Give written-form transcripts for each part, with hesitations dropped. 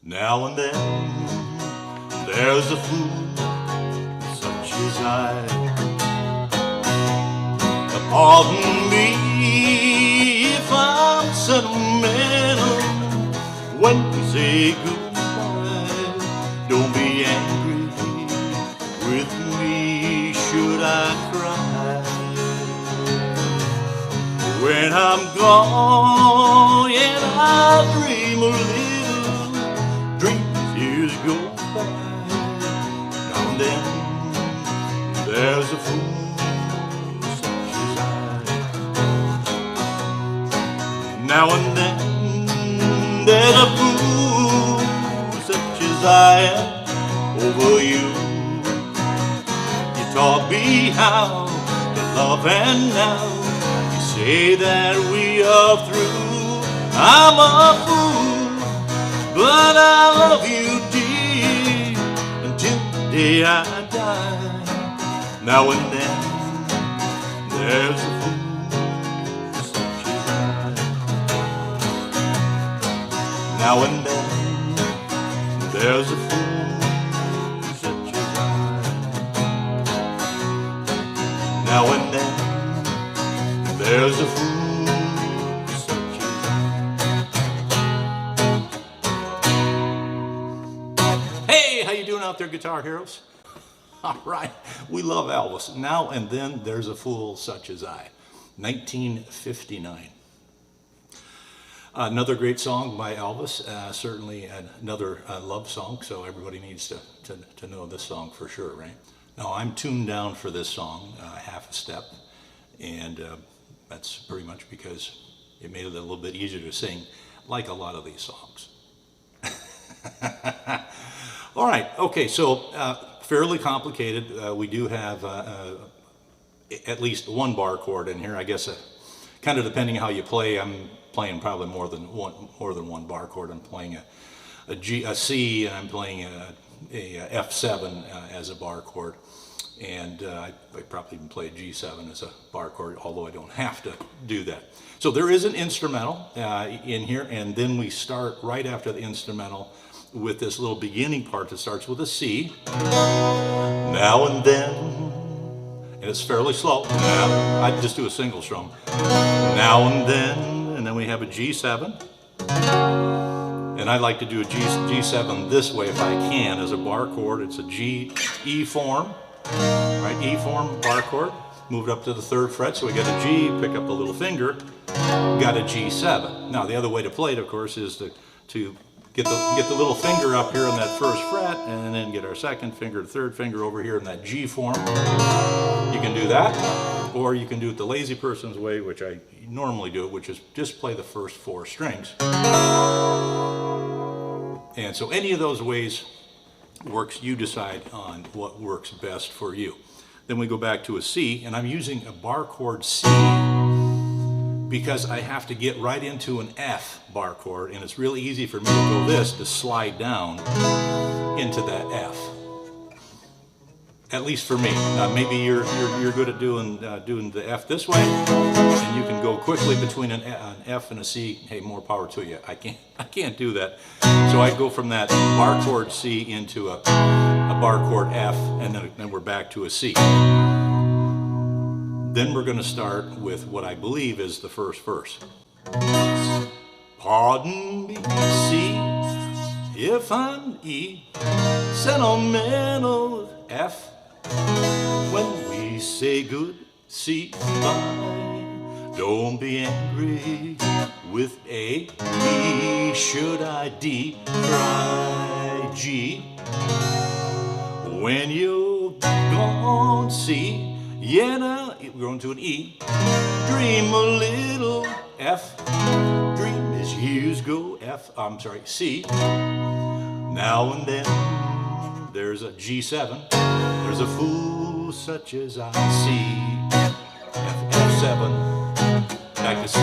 Now and then there's a fool such as I. Pardon me if I'm sentimental when we say goodbye. Don't be angry with me should I cry. When I'm gone and I dream a little dreams years go by. Now and then there's a fool such as I. Now and then there's a fool such as I am over you. You taught me how to love, and now you say that we are through. I'm a fool, but I love you dear until the day I die. Now and then there's a fool such as I. Now and then there's a fool such as I. Now and then there's a fool such as I. Hey, how you doing out there, guitar heroes? All right, we love Elvis. Now and then there's a fool such as I. 1959. Another great song by Elvis, certainly another love song, so everybody needs to know this song for sure, right? Now, I'm tuned down for this song, half a step, and that's pretty much because it made it a little bit easier to sing, like a lot of these songs. All right, okay, so fairly complicated. We do have at least one bar chord in here. I guess kind of depending how you play, I'm playing probably more than one bar chord. I'm playing a C, and I'm playing a F7 as a bar chord, and I probably even play a G7 as a bar chord, although I don't have to do that. So there is an instrumental in here, and then we start right after the instrumental with this little beginning part that starts with a C. Now and then, and it's fairly slow. I just do a single strum. Now and then we have a G7. And I like to do a G7 this way if I can as a bar chord. It's a E form, right? E form bar chord. Move it up to the 3rd fret, so we got a G, pick up the little finger, got a G7. Now the other way to play it, of course, is to get the little finger up here on that 1st fret, and then get our 2nd finger, 3rd finger over here in that G form. You can do that, or you can do it the lazy person's way, which I normally do, which is just play the first 4 strings. And so any of those ways works. You decide on what works best for you. Then we go back to a C, and I'm using a bar chord C because I have to get right into an F bar chord, and it's really easy for me to go this to slide down into that F. At least for me. Now maybe you're good at doing the F this way, and you can go quickly between an F and a C. Hey, more power to you. I can't do that. So I go from that bar chord C into a bar chord F, and then we're back to a C. Then we're going to start with what I believe is the first verse. Pardon me, C, if I'm E, sentimental F. When we say good, C, bye, don't be angry with A, B, should I D, try G. When you're gone, C, yeah, now we're going to an E, dream a little F, dream as years go C. Now and then there's a G7, there's a fool such as I see. F7, back to C.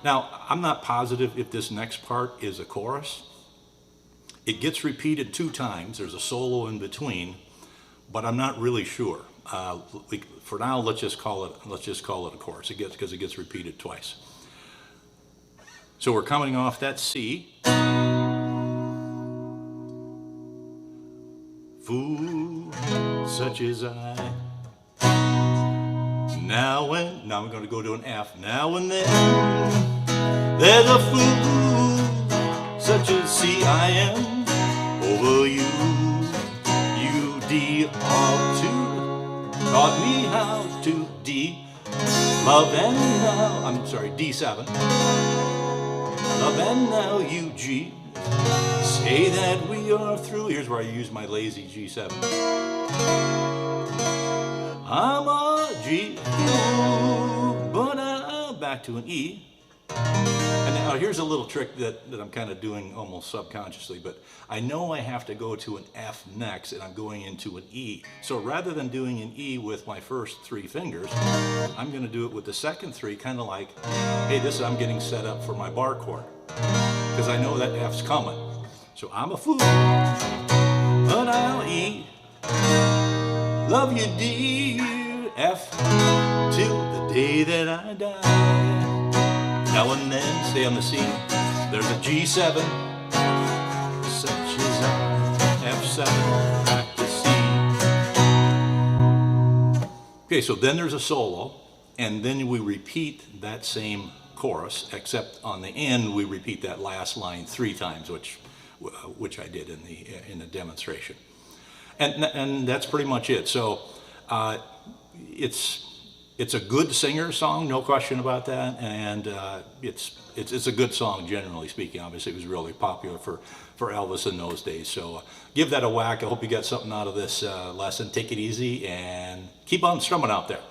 Now, I'm not positive if this next part is a chorus. It gets repeated 2 times. There's a solo in between, but I'm not really sure. For now, let's just call it a chorus. Because it gets repeated twice. So we're coming off that C. Fool such as I. Now I'm going to go to an F. Now and then there's a fool such as C-I-M over you. You D ought to taught me how to D. Love and now, I'm sorry, D7. Love and now you G. Say that we are through. Here's where I use my lazy G7. I'm a G, but I'm back to an E. And now here's a little trick that I'm kind of doing almost subconsciously, but I know I have to go to an F next, and I'm going into an E. So rather than doing an E with my first 3 fingers, I'm going to do it with the second 3, kind of like, hey, I'm getting set up for my bar chord, because I know that F's coming. So I'm a fool, but I'll E. Love you, dear, F, till the day that I die. Now and then, stay on the C, there's a G7, such as I, F7, back to C. Okay, so then there's a solo, and then we repeat that same chorus, except on the end we repeat that last line 3 times, which I did in the demonstration. And that's pretty much it. So it's a good singer song, no question about that, and it's a good song generally speaking. Obviously, it was really popular for Elvis in those days. So give that a whack. I hope you got something out of this lesson. Take it easy and keep on strumming out there.